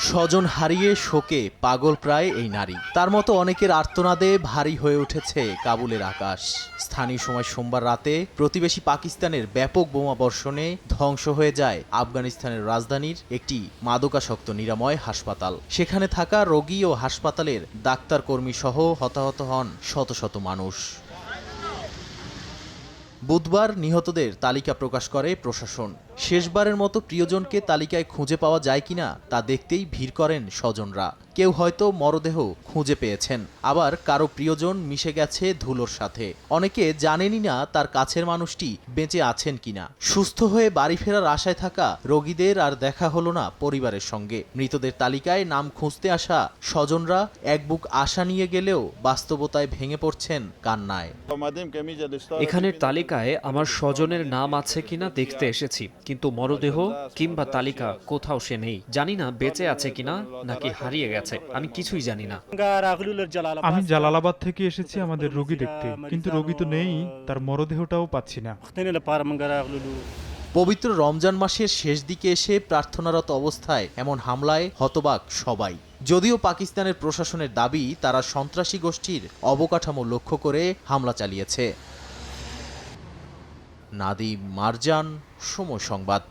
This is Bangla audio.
স্বজন হারিয়ে শোকে পাগল প্রায় এই নারী। তার মতো অনেকের আর্তনাদে ভারী হয়ে উঠেছে কাবুলের আকাশ। স্থানীয় সময় সোমবার রাতে প্রতিবেশী পাকিস্তানের ব্যাপক বোমাবর্ষণে ধ্বংস হয়ে যায় আফগানিস্তানের রাজধানীর একটি মাদকাসক্ত নিরাময় হাসপাতাল। সেখানে থাকা রোগী ও হাসপাতালের ডাক্তার কর্মী সহ হতাহত হন শত শত মানুষ। বুধবার নিহতদের তালিকা প্রকাশ করে প্রশাসন। শেষবারের মতো প্রিয়জনকে তালিকায় খুঁজে পাওয়া যায় কিনা তা দেখতেই ভিড় করেন স্বজনরা। কেউ হয়তো মরদেহ খুঁজে পেয়েছেন, আবার কারো প্রিয়জন মিশে গেছে ধুলোর সাথে। অনেকে জানেনই না তার কাছের মানুষটি বেঁচে আছেন কিনা। সুস্থ হয়ে বাড়ি ফেরার আশায় থাকা রোগীদের আর দেখা হলো না পরিবারের সঙ্গে। মৃতদের তালিকায় নাম খুঁজতে আসা স্বজনরা এক বুক আশা নিয়ে গেলেও বাস্তবতায় ভেঙে পড়ছেন কান্নায়। এখানের তালিকায় আমার স্বজনের নাম আছে কিনা দেখতে এসেছি, কিন্তু মরদেহ কিংবা তালিকা কোথাও সে নেই। জানি না বেঁচে আছে কিনা নাকি হারিয়ে গেছে, আমি কিছুই জানি না। আমি জালালাবাদ থেকে এসেছি আমাদের রোগী দেখতে, কিন্তু রোগী তো নেই, তার মরদেহটাও পাচ্ছি না। পবিত্র রমজান মাসের শেষ দিকে এসে প্রার্থনারত অবস্থায় এমন হামলায় হতবাক সবাই। যদিও পাকিস্তানের প্রশাসনের দাবি তারা সন্ত্রাসী গোষ্ঠীর অবকাঠামো লক্ষ্য করে হামলা চালিয়েছে। নাদিম মারজান, সময় সংবাদ।